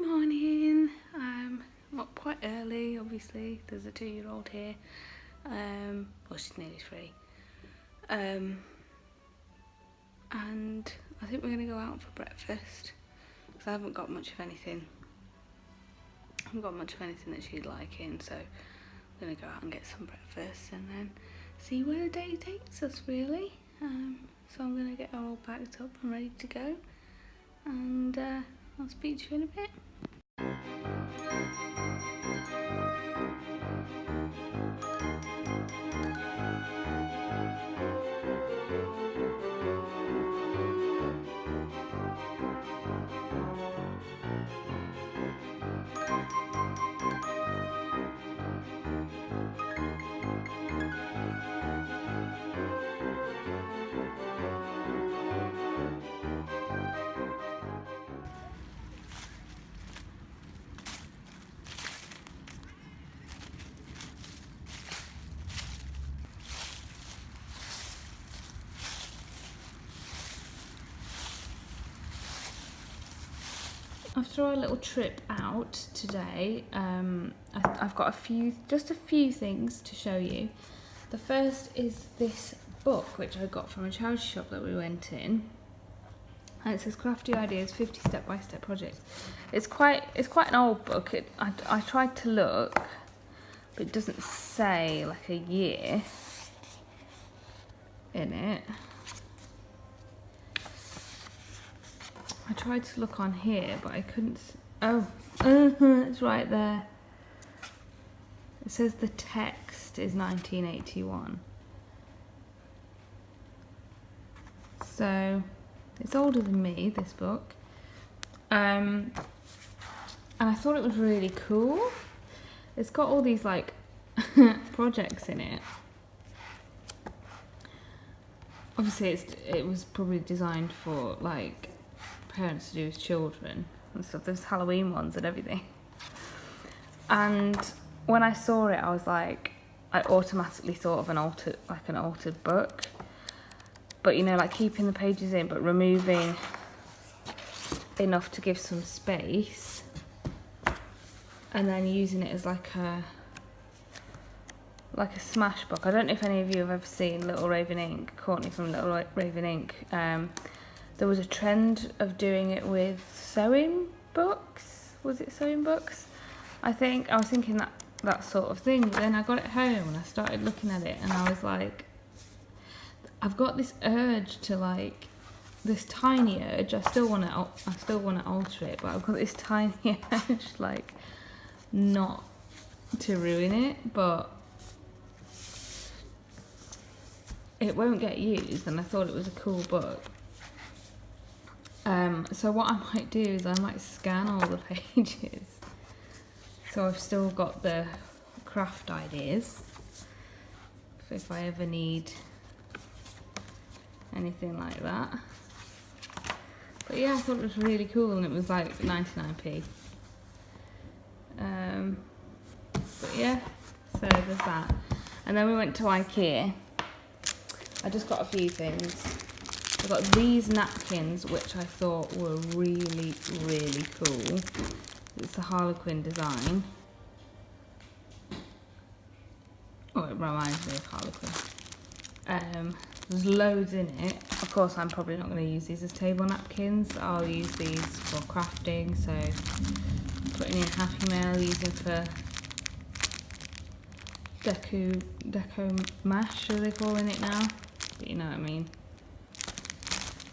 morning. I'm up quite early, obviously. There's a 2-year-old here. Well, she's nearly 3. And I think we're going to go out for breakfast because I haven't got much of anything. That she'd like in, so I'm going to go out and get some breakfast and then see where the day takes us, really. So I'm going to get her all packed up and ready to go, and I'll speak to you in a bit. After our little trip out today, I've got just a few things to show you. The first is this book which I got from a charity shop that we went in, and it says Crafty Ideas 50 Step-by-Step Projects. It's quite an old book. I tried to look, but it doesn't say like a year in it. I tried to look on here, but I couldn't. Oh, it's right there. It says the text is 1981. So it's older than me, this book. And I thought it was really cool. It's got all these like projects in it. Obviously, it was probably designed for like parents to do with children and stuff. There's Halloween ones and everything. And when I saw it, I was like, I automatically thought of an altered book. But you know, like keeping the pages in, but removing enough to give some space, and then using it as like a smash book. I don't know if any of you have ever seen Little Raven Ink, Courtney from Little Raven Ink. There was a trend of doing it with sewing books. Was it sewing books? I think I was thinking that sort of thing. But then I got it home and I started looking at it, and I was like, I've got this urge to like, this tiny urge. I still want to alter it, but I've got this tiny urge like not to ruin it, but it won't get used. And I thought it was a cool book. So what I might do is I might scan all the pages, so I've still got the craft ideas if I ever need anything like that. But yeah, I thought it was really cool, and it was like 99p. But yeah, so there's that. And then we went to IKEA. I just got a few things. I got these napkins, which I thought were really, really cool. It's the Harlequin design. Oh, it reminds me of Harlequin. There's loads in it. Of course, I'm probably not going to use these as table napkins. I'll use these for crafting, so putting in Happy Mail, using for deco mash, are they calling it now? But you know what I mean.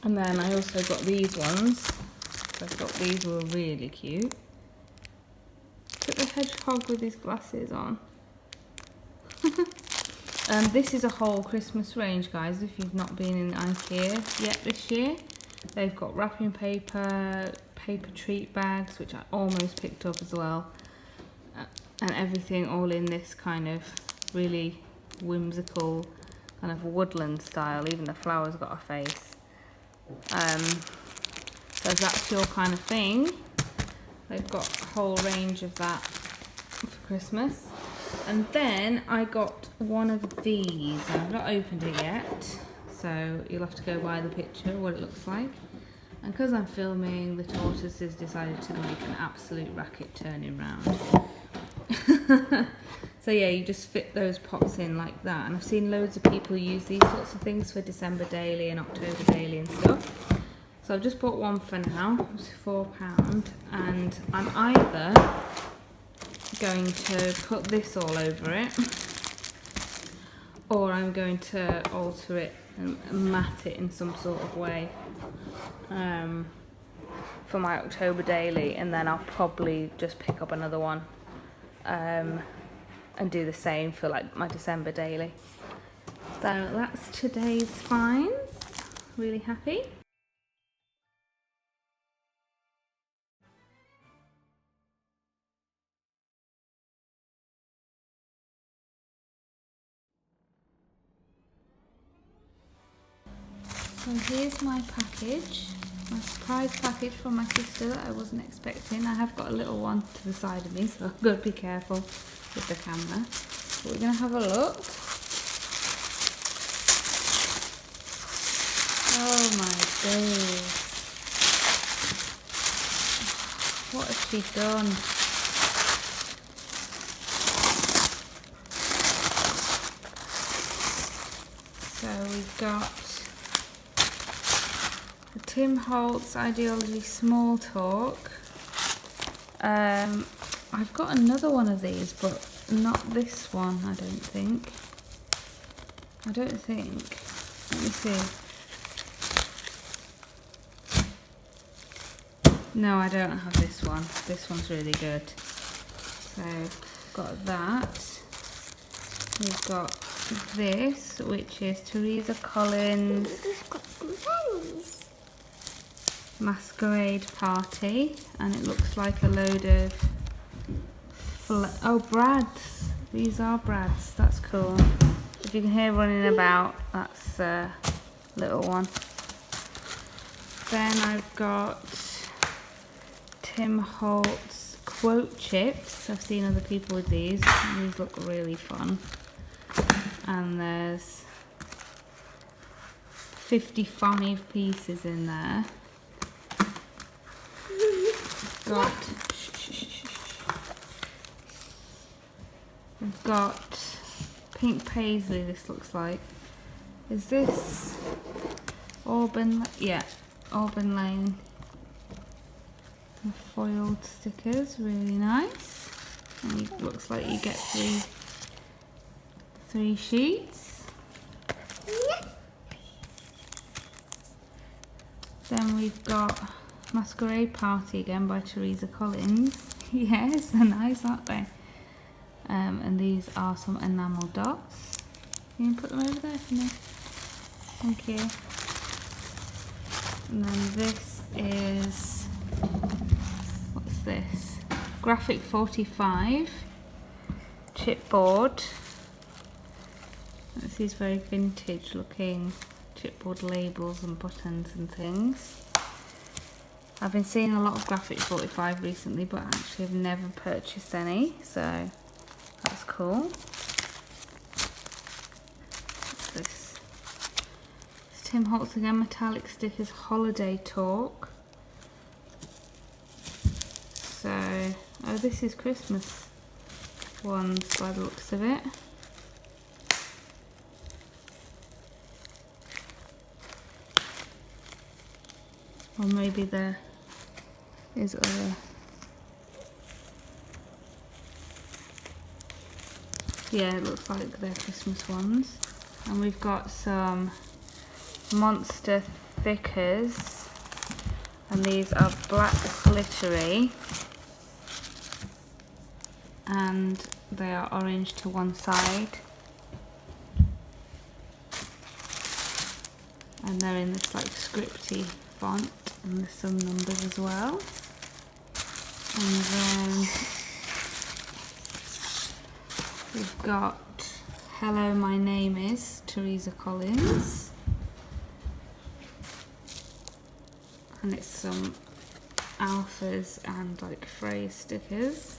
And then I also got these ones. I thought these were really cute. Look at the hedgehog with his glasses on. This is a whole Christmas range, guys, if you've not been in IKEA yet this year. They've got wrapping paper, paper treat bags, which I almost picked up as well. And everything all in this kind of really whimsical kind of woodland style. Even the flowers got a face. So if that's your kind of thing, they've got a whole range of that for Christmas. And then I got one of these. I've not opened it yet, so you'll have to go by the picture what it looks like. And because I'm filming, the tortoise has decided to make an absolute racket turning round. So yeah, you just fit those pots in like that. And I've seen loads of people use these sorts of things for December daily and October daily and stuff. So I've just bought one for now. It's £4, and I'm either going to put this all over it, or I'm going to alter it and mat it in some sort of way for my October daily, and then I'll probably just pick up another one and do the same for like my December daily. So that's today's finds. Really happy. So here's my package, my surprise package from my sister that I wasn't expecting. I have got a little one to the side of me, so I've got to be careful with the camera. But we're going to have a look. Oh my days. What has she done? So we've got the Tim Holtz Ideology Small Talk. I've got another one of these, but not this one, I don't think. Let me see. No, I don't have this one. This one's really good. So, got that. We've got this, which is Teresa Collins' Masquerade Party, and it looks like a load of brads. These are brads. That's cool. If you can hear running about, that's a little one. Then I've got Tim Holtz quote chips. I've seen other people with these. These look really fun. And there's 55 pieces in there. We've got pink paisley, this looks like. Is this Auburn? Yeah, Auburn Lane. The foiled stickers, really nice. And it looks like you get three sheets. Then we've got Masquerade Party again by Teresa Collins. Yes, they're nice, aren't they? And these are some enamel dots. Can you put them over there for me? Thank you. And then this is, what's this? Graphic 45 chipboard. This is very vintage looking chipboard labels and buttons and things. I've been seeing a lot of Graphic 45 recently, but actually I've never purchased any, so that's cool. What's this? It's Tim Holtz again, metallic stickers, holiday talk. So, oh, this is Christmas ones by the looks of it. Or maybe there is other. Yeah, it looks like they're Christmas ones. And we've got some monster thickers, and these are black glittery, and they are orange to one side, and they're in this like scripty font, and there's some numbers as well. And then we've got Hello, My Name Is Teresa Collins, and it's some alphas and like phrase stickers.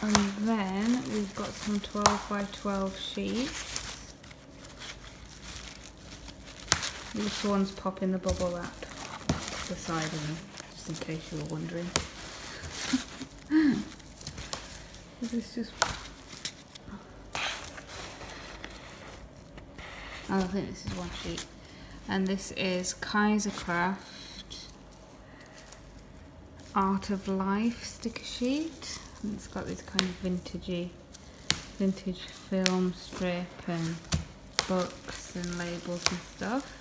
And then we've got some 12 by 12 sheets. These ones pop in the bubble wrap to the side of them, just in case you were wondering. This is just... Oh, I think this is one sheet. And this is Kaisercraft Art of Life sticker sheet. And it's got this kind of vintage film strip and books and labels and stuff.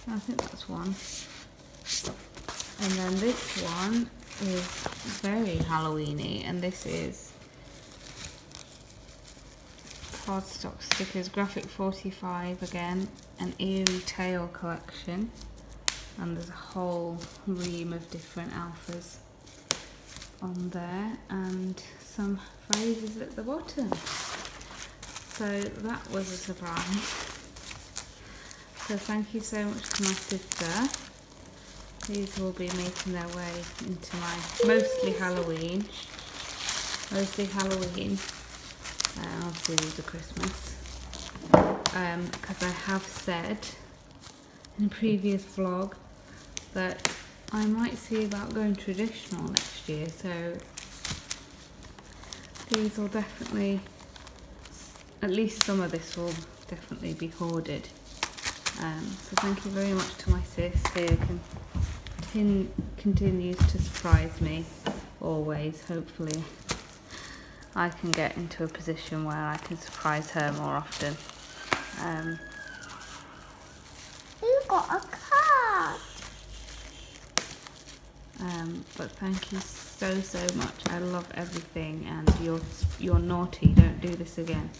I think that's one. And then this one is very Halloweeny, and this is cardstock stickers, graphic 45 again, an eerie tale collection, and there's a whole ream of different alphas on there and some phrases at the bottom. So that was a surprise. So thank you so much to my sister. These will be making their way into my mostly Halloween. Obviously these are Christmas. Because I have said in a previous vlog that I might see about going traditional next year, so these will definitely, at least some of this will definitely be hoarded. So thank you very much to my sis who continues to surprise me always. Hopefully I can get into a position where I can surprise her more often. You got a card. But thank you so much. I love everything, and you're naughty. Don't do this again.